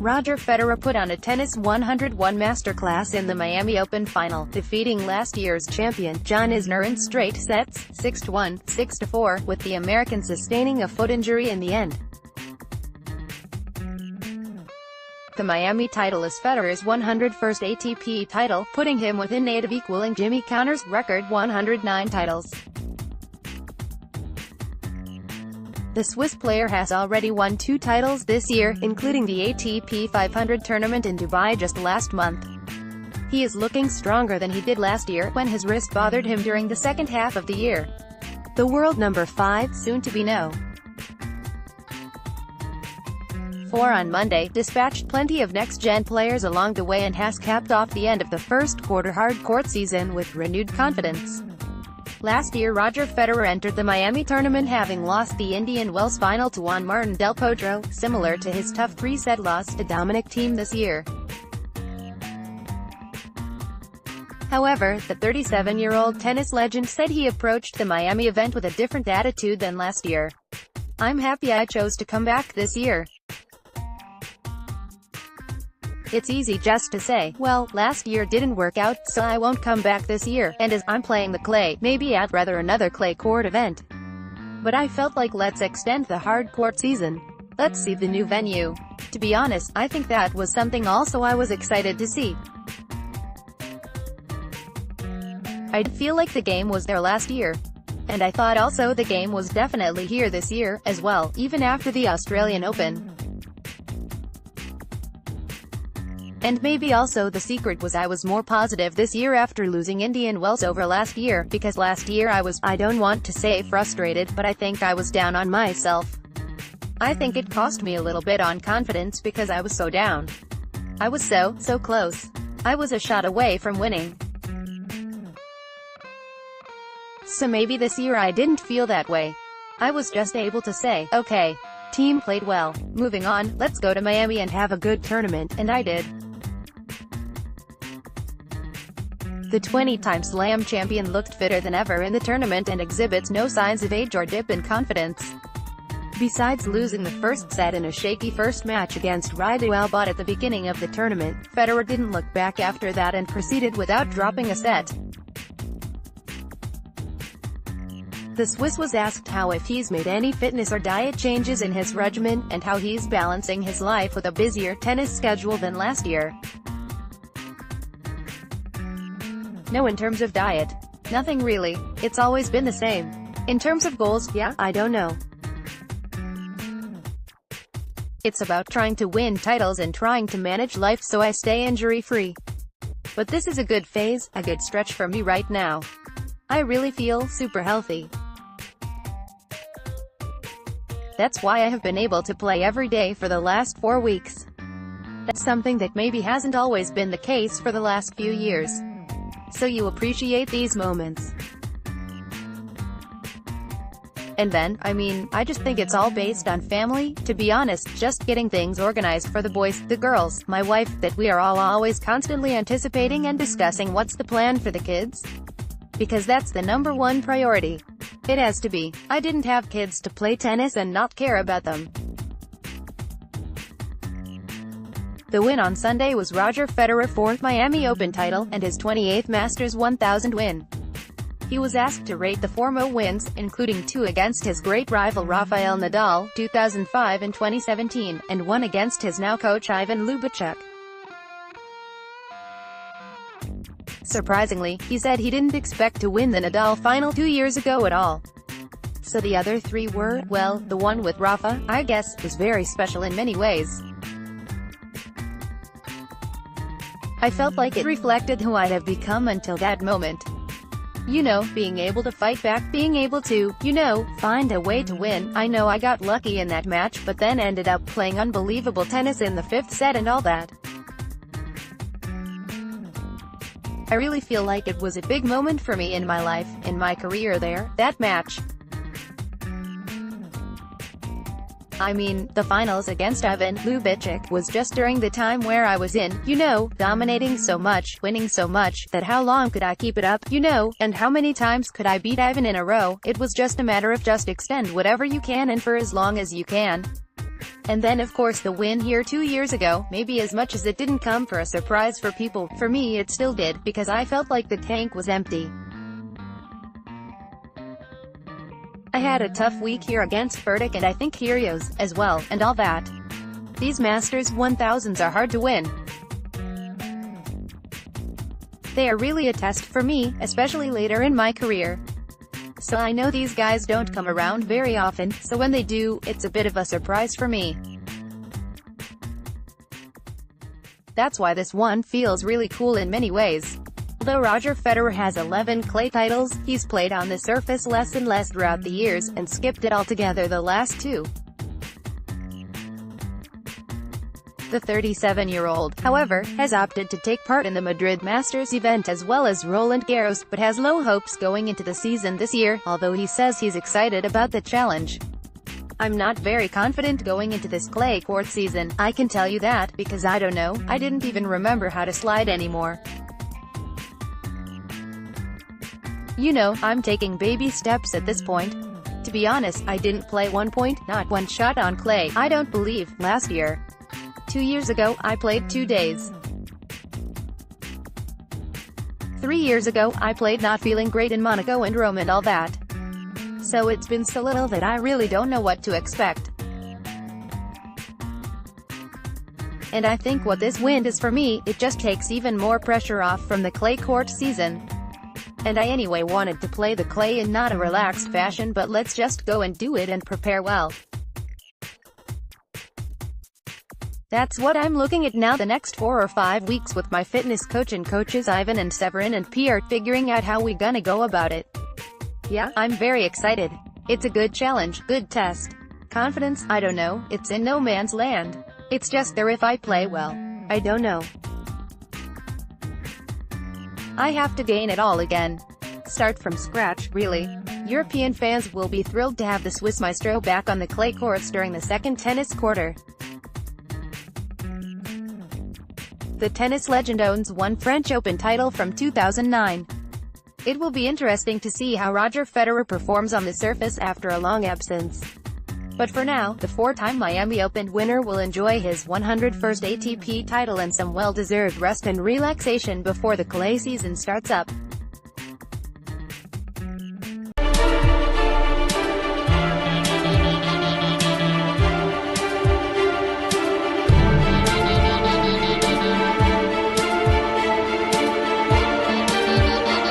Roger Federer put on a Tennis 101 masterclass in the Miami Open final, defeating last year's champion, John Isner in straight sets, 6-1, 6-4, with the American sustaining a foot injury in the end. The Miami title is Federer's 101st ATP title, putting him within 8 of equaling Jimmy Connors' record 109 titles. The Swiss player has already won 2 titles this year, including the ATP 500 tournament in Dubai just last month. He is looking stronger than he did last year, when his wrist bothered him during the second half of the year. The world number 5, soon to be no. 4 on Monday, dispatched plenty of next-gen players along the way and has capped off the end of the first quarter hard-court season with renewed confidence. Last year Roger Federer entered the Miami tournament having lost the Indian Wells final to Juan Martín del Potro, similar to his tough 3-set loss to Dominic Thiem this year. However, the 37-year-old tennis legend said he approached the Miami event with a different attitude than last year. "I'm happy I chose to come back this year. It's easy just to say, well, last year didn't work out, so I won't come back this year, and as I'm playing the clay, maybe I'd rather another clay court event. But I felt like let's extend the hard court season. Let's see the new venue." To be honest, I think that was something also I was excited to see. I feel like the game was there last year. And I thought also the game was definitely here this year, as well, even after the Australian Open. And maybe also the secret was I was more positive this year after losing Indian Wells over last year, because last year I don't want to say frustrated, but I think I was down on myself. I think it cost me a little bit on confidence because I was so down. I was so close. I was a shot away from winning. So maybe this year I didn't feel that way. I was just able to say, okay, team played well. Moving on, let's go to Miami and have a good tournament, and I did. The 20-time Slam champion looked fitter than ever in the tournament and exhibits no signs of age or dip in confidence. Besides losing the first set in a shaky first match against Raidu Albot at the beginning of the tournament, Federer didn't look back after that and proceeded without dropping a set. The Swiss was asked how if he's made any fitness or diet changes in his regimen, and how he's balancing his life with a busier tennis schedule than last year. No, in terms of diet, nothing really. It's always been the same. In terms of goals, yeah, I don't know. It's about trying to win titles and trying to manage life so I stay injury-free. But this is a good phase, a good stretch for me right now. I really feel super healthy. That's why I have been able to play every day for the last 4 weeks. That's something that maybe hasn't always been the case for the last few years. So you appreciate these moments. And then, I just think it's all based on family, to be honest, just getting things organized for the boys, the girls, my wife, that we are all always constantly anticipating and discussing what's the plan for the kids. Because that's the #1 priority. It has to be. I didn't have kids to play tennis and not care about them. The win on Sunday was Roger Federer's 4th Miami Open title, and his 28th Masters 1000 win. He was asked to rate the 4 wins, including 2 against his great rival Rafael Nadal, 2005 and 2017, and 1 against his now coach Ivan Lubitschek. Surprisingly, he said he didn't expect to win the Nadal final 2 years ago at all. So the other 3 were, well, the one with Rafa, I guess, was very special in many ways. I felt like it reflected who I'd have become until that moment. You know, being able to fight back, being able to, find a way to win. I know I got lucky in that match, but then ended up playing unbelievable tennis in the 5th set and all that. I really feel like it was a big moment for me in my life, in my career there, that match. The finals against Ivan Lubitschek was just during the time where I was in, dominating so much, winning so much, that how long could I keep it up, and how many times could I beat Ivan in a row. It was just a matter of just extend whatever you can and for as long as you can. And then of course the win here 2 years ago, maybe as much as it didn't come for a surprise for people, for me it still did, because I felt like the tank was empty. I had a tough week here against Federer and I think Kyrgios, as well, and all that. These Masters 1000s are hard to win. They are really a test for me, especially later in my career. So I know these guys don't come around very often, so when they do, it's a bit of a surprise for me. That's why this one feels really cool in many ways. Although Roger Federer has 11 clay titles, he's played on the surface less and less throughout the years, and skipped it altogether the last two. The 37-year-old, however, has opted to take part in the Madrid Masters event as well as Roland Garros, but has low hopes going into the season this year, although he says he's excited about the challenge. I'm not very confident going into this clay court season, I can tell you that, because I don't know, I didn't even remember how to slide anymore. You know, I'm taking baby steps at this point. To be honest, I didn't play 1 point, not 1 shot on clay, I don't believe, last year. 2 years ago, I played 2 days. 3 years ago, I played not feeling great in Monaco and Rome and all that. So it's been so little that I really don't know what to expect. And I think what this win is for me, it just takes even more pressure off from the clay court season. And I anyway wanted to play the clay in not a relaxed fashion, but let's just go and do it and prepare well. That's what I'm looking at now, the next 4 or 5 weeks with my fitness coach and coaches Ivan and Severin and Pierre, figuring out how we gonna go about it. Yeah, I'm very excited. It's a good challenge, good test. Confidence, I don't know, it's in no man's land. It's just there if I play well. I don't know. I have to gain it all again. Start from scratch, really. European fans will be thrilled to have the Swiss maestro back on the clay courts during the second tennis quarter. The tennis legend owns 1 French Open title from 2009. It will be interesting to see how Roger Federer performs on the surface after a long absence. But for now, the 4-time Miami Open winner will enjoy his 101st ATP title and some well-deserved rest and relaxation before the clay season starts up.